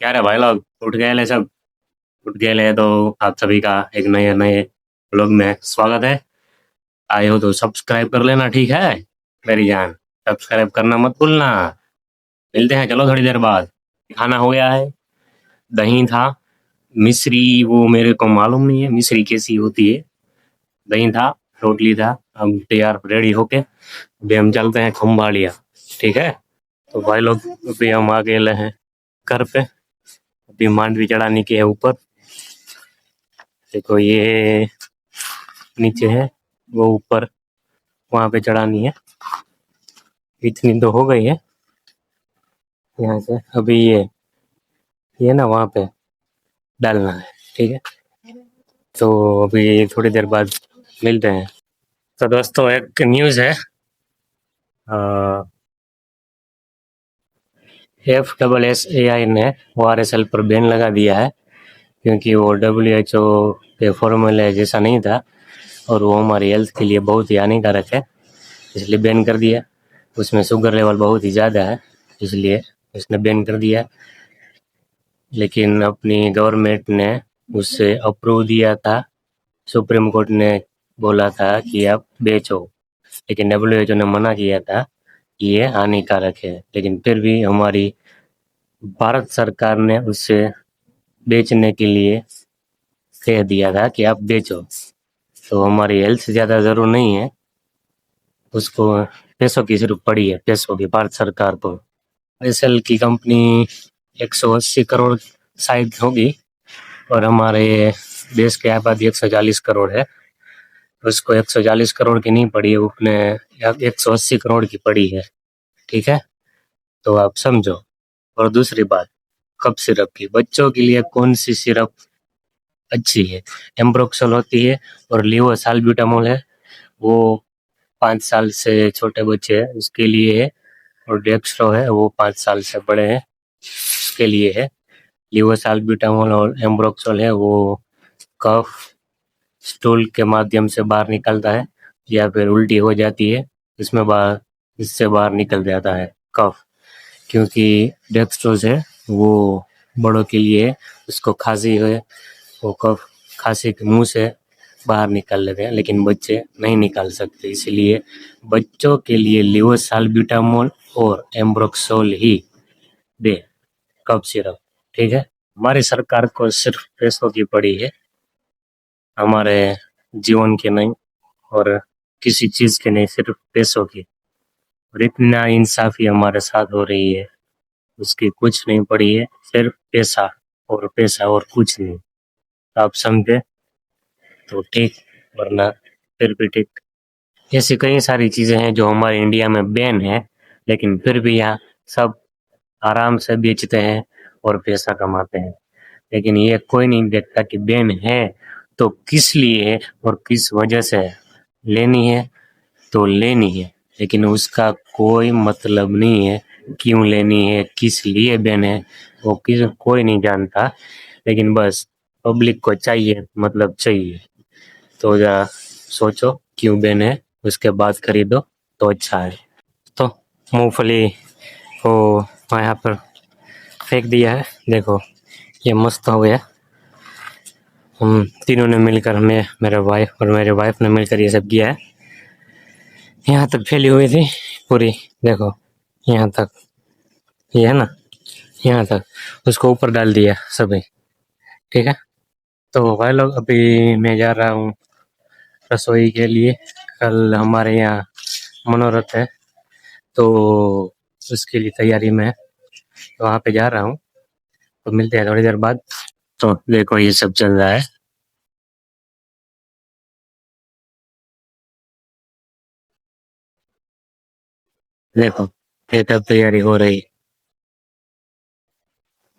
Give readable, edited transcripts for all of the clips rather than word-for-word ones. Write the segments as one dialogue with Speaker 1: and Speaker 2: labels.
Speaker 1: क्या रे भाई लोग उठ गए ले सब। उठ गए ले तो आप सभी का एक नए नए व्लॉग में स्वागत है। आए हो तो सब्सक्राइब कर लेना, ठीक है मेरी जान। सब्सक्राइब करना मत भूलना। मिलते हैं चलो थोड़ी देर बाद। खाना हो गया है। दही था। मिश्री वो मेरे को मालूम नहीं है मिश्री कैसी होती है। दही था। रोटली था। हम तैयार रेडी होके अभी हम चलते हैं खम्बाड़िया। ठीक है। तो भाई लोग अभी हम आ गए हैं घर पे। अभी मांडवी चढ़ाने की है ऊपर। देखो ये नीचे है, वो ऊपर वहां पे चढ़ानी है। इतनी तो हो गई है यहाँ से। अभी ये ना वहां पे डालना है। ठीक है। तो अभी थोड़ी देर बाद मिलते हैं। तो दोस्तों एक न्यूज़ है। FSSAI ने ORSL पर बैन लगा दिया है क्योंकि वो WHO के फॉर्मूले जैसा नहीं था और वो हमारी हेल्थ के लिए बहुत ही हानिकारक है, इसलिए बैन कर दिया। उसमें शुगर लेवल बहुत ही ज़्यादा है, इसलिए उसने बैन कर दिया। लेकिन अपनी गवर्नमेंट ने उससे अप्रूव दिया था। सुप्रीम कोर्ट ने बोला था कि आप बेचो, लेकिन WHO ने मना किया था कि ये हानिकारक है। लेकिन फिर भी हमारी भारत सरकार ने उससे बेचने के लिए कह दिया था कि आप बेचो। तो हमारी हेल्थ से ज़्यादा ज़रूर नहीं है, उसको पैसों की जरूरत पड़ी है, पैसों की भारत सरकार को। एसएल की कंपनी 180 करोड़ शायद होगी और हमारे देश की आबादी 140 करोड़ है। उसको 140 करोड़ की नहीं पड़ी है, उसने 180 करोड़ की पड़ी है। ठीक है। तो आप समझो। और दूसरी बात, कफ सिरप की, बच्चों के लिए कौन सी सिरप अच्छी है? एम्ब्रोक्सल होती है और लीवो साल्ब्यूटामोल है, वो 5 साल से छोटे बच्चे हैं उसके लिए है। और डेक्स्ट्रो है, वो 5 साल से बड़े हैं उसके लिए है। लीवोसाल्ब्यूटामोल और एम्ब्रोक्सोल है, वो कफ स्टूल के माध्यम से बाहर निकलता है या फिर उल्टी हो जाती है, इसमें बाहर इससे बाहर निकल जाता है कफ। क्योंकि डेक्स्ट्रोज है वो बड़ों के लिए है, उसको खांसी है वो कफ खांसी के मुंह से बाहर निकाल लेते हैं, लेकिन बच्चे नहीं निकाल सकते। इसलिए बच्चों के लिए लीवोसाल्ब्यूटामोल और एम्ब्रोक्सोल ही दे, कफ सिरप। ठीक है। हमारी सरकार को सिर्फ पैसों की पड़ी है, हमारे जीवन की नहीं और किसी चीज की नहीं, सिर्फ पैसों की। और इतना इंसाफी हमारे साथ हो रही है, उसकी कुछ नहीं पड़ी है, सिर्फ पैसा और पैसा और कुछ नहीं। आप समझे तो ठीक, वरना फिर भी ठीक। ऐसी कई सारी चीजें हैं जो हमारे इंडिया में बैन है, लेकिन फिर भी यहाँ सब आराम से बेचते हैं और पैसा कमाते हैं। लेकिन ये कोई नहीं देखता कि बैन है तो किस लिए है और किस वजह से है। लेनी है तो लेनी है, लेकिन उसका कोई मतलब नहीं है क्यों लेनी है, किस लिए बैन है, वो किस कोई नहीं जानता। लेकिन बस पब्लिक को चाहिए, मतलब चाहिए। तो जरा सोचो क्यों बैन है, उसके बाद खरीदो तो अच्छा है। तो मूंगफली को यहाँ पर फेंक दिया है, देखो ये मस्त हो गया। हम तीनों ने मिलकर, मैं, मेरे वाइफ और मेरे वाइफ ने मिलकर ये सब किया है। यहाँ तक फैली हुई थी पूरी, देखो यहाँ तक, ये है ना, यहाँ तक, उसको ऊपर डाल दिया सभी। ठीक है। तो भाई लोग अभी मैं जा रहा हूँ रसोई के लिए। कल हमारे यहाँ मनोरथ है, तो उसके लिए तैयारी में वहाँ पे जा रहा हूँ। तो मिलते हैं थोड़ी देर बाद। तो देखो ये सब चल रहा है। देखो ये सब तैयारी हो रही।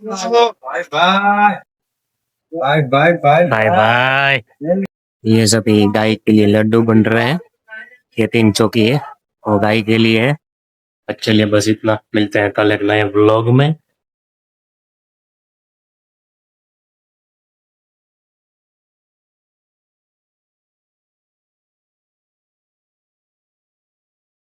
Speaker 1: Bye bye bye bye bye bye. ये सभी गाय के लिए लड्डू बन रहे हैं। ये 3 चौकी है, वो गाय के लिए है। चलिए बस इतना, मिलते हैं कल एक नए ब्लॉग में।